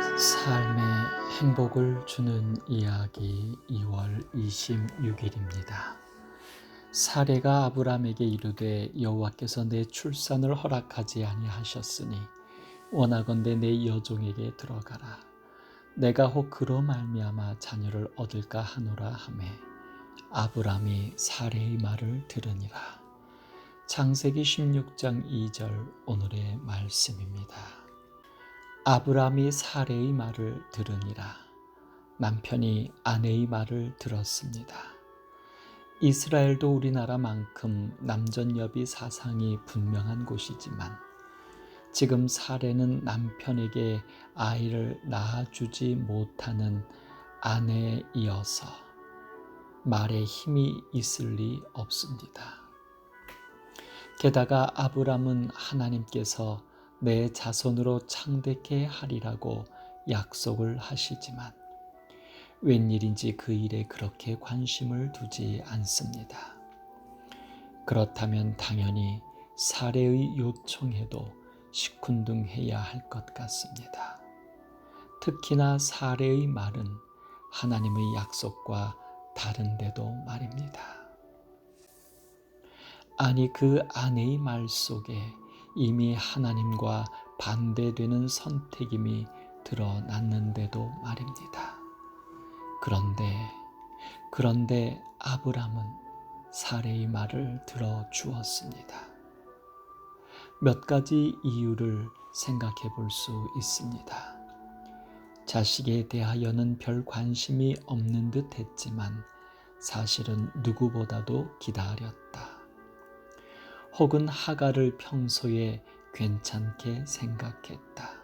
삶의 행복을 주는 이야기 2월 26일입니다. 사레가 아브람에게 이르되 여호와께서 내 출산을 허락하지 아니하셨으니 원하건대 내 여종에게 들어가라. 내가 혹 그로 말미암아 자녀를 얻을까 하노라 하매 아브람이 사레의 말을 들으니라. 창세기 16장 2절 오늘의 말씀입니다. 아브람이 사레의 말을 들으니라. 남편이 아내의 말을 들었습니다. 이스라엘도 우리나라만큼 남전여비 사상이 분명한 곳이지만 지금 사레는 남편에게 아이를 낳아주지 못하는 아내에 이어서 말에 힘이 있을 리 없습니다. 게다가 아브람은 하나님께서 내 자손으로 창대케 하리라고 약속을 하시지만 웬일인지 그 일에 그렇게 관심을 두지 않습니다. 그렇다면 당연히 사레의 요청에도 시큰둥해야 할 것 같습니다. 특히나 사레의 말은 하나님의 약속과 다른데도 말입니다. 아니 그 아내의 말 속에 이미 하나님과 반대되는 선택임이 드러났는데도 말입니다. 그런데 아브람은 사레의 말을 들어주었습니다. 몇 가지 이유를 생각해 볼 수 있습니다. 자식에 대하여는 별 관심이 없는 듯 했지만 사실은 누구보다도 기다렸다. 혹은 하갈을 평소에 괜찮게 생각했다.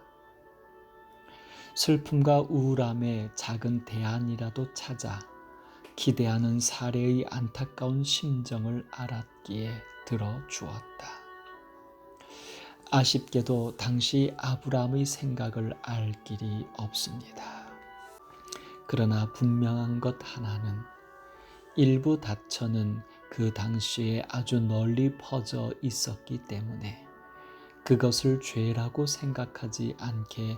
슬픔과 우울함에 작은 대안이라도 찾아 기대하는 사레의 안타까운 심정을 알았기에 들어주었다. 아쉽게도 당시 아브람의 생각을 알 길이 없습니다. 그러나 분명한 것 하나는 일부 다처는 그 당시에 아주 널리 퍼져 있었기 때문에 그것을 죄라고 생각하지 않게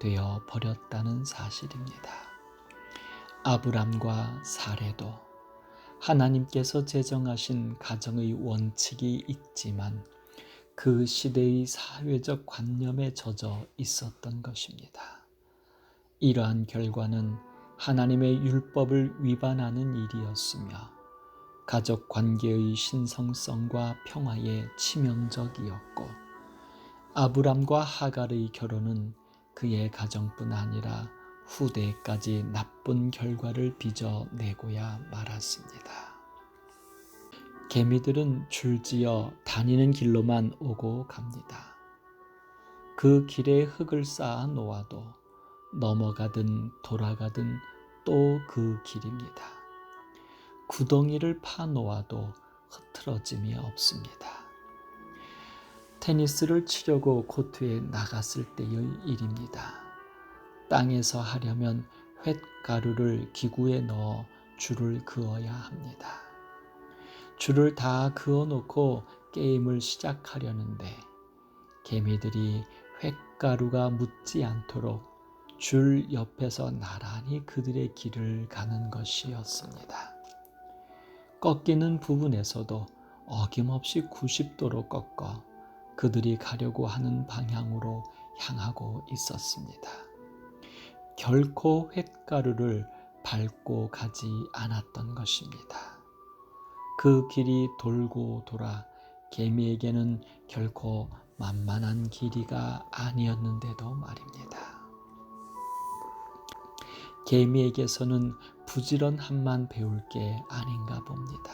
되어 버렸다는 사실입니다. 아브람과 사레도 하나님께서 제정하신 가정의 원칙이 있지만 그 시대의 사회적 관념에 젖어 있었던 것입니다. 이러한 결과는 하나님의 율법을 위반하는 일이었으며 가족 관계의 신성성과 평화에 치명적이었고 아브람과 하갈의 결혼은 그의 가정뿐 아니라 후대까지 나쁜 결과를 빚어내고야 말았습니다. 개미들은 줄지어 다니는 길로만 오고 갑니다. 그 길에 흙을 쌓아 놓아도 넘어가든 돌아가든 또 그 길입니다. 구덩이를 파 놓아도 흐트러짐이 없습니다. 테니스를 치려고 코트에 나갔을 때의 일입니다. 땅에서 하려면 횟가루를 기구에 넣어 줄을 그어야 합니다. 줄을 다 그어놓고 게임을 시작하려는데 개미들이 횟가루가 묻지 않도록 줄 옆에서 나란히 그들의 길을 가는 것이었습니다. 꺾이는 부분에서도 어김없이 90도로 꺾어 그들이 가려고 하는 방향으로 향하고 있었습니다. 결코 횟가루를 밟고 가지 않았던 것입니다. 그 길이 돌고 돌아 개미에게는 결코 만만한 길이가 아니었는데도 말입니다. 개미에게서는 부지런함만 배울 게 아닌가 봅니다.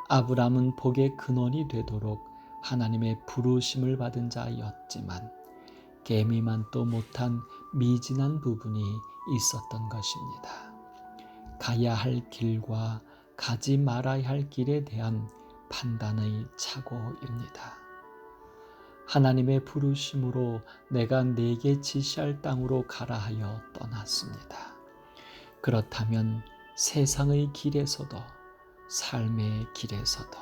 아브람은 복의 근원이 되도록 하나님의 부르심을 받은 자였지만 개미만 또 못한 미진한 부분이 있었던 것입니다. 가야 할 길과 가지 말아야 할 길에 대한 판단의 착오입니다. 하나님의 부르심으로 내가 네게 지시할 땅으로 가라 하여 떠났습니다. 그렇다면 세상의 길에서도 삶의 길에서도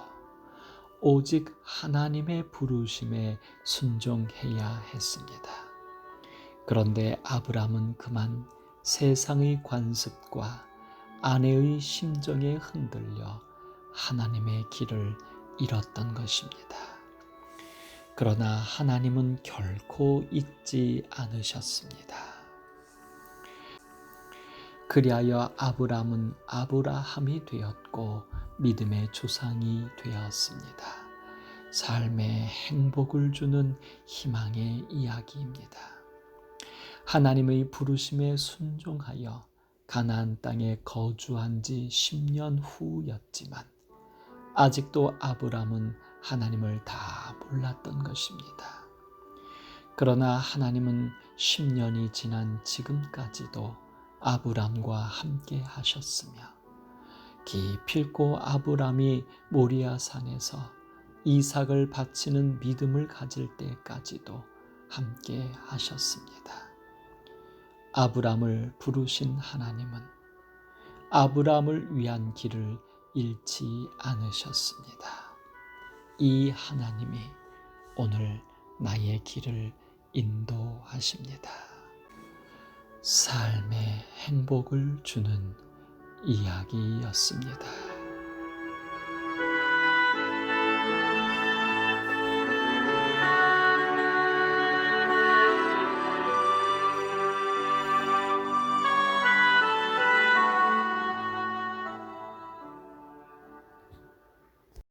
오직 하나님의 부르심에 순종해야 했습니다. 그런데 아브람은 그만 세상의 관습과 아내의 심정에 흔들려 하나님의 길을 잃었던 것입니다. 그러나 하나님은 결코 잊지 않으셨습니다. 그리하여 아브람은 아브라함이 되었고 믿음의 조상이 되었습니다. 삶에 행복을 주는 희망의 이야기입니다. 하나님의 부르심에 순종하여 가나안 땅에 거주한 지 10년 후였지만 아직도 아브람은 하나님을 다 몰랐던 것입니다. 그러나 하나님은 10년이 지난 지금까지도 아브람과 함께 하셨으며 기필코 아브람이 모리아 산에서 이삭을 바치는 믿음을 가질 때까지도 함께 하셨습니다. 아브람을 부르신 하나님은 아브람을 위한 길을 잃지 않으셨습니다. 이 하나님이 오늘 나의 길을 인도하십니다. 삶의 행복을 주는 이야기였습니다.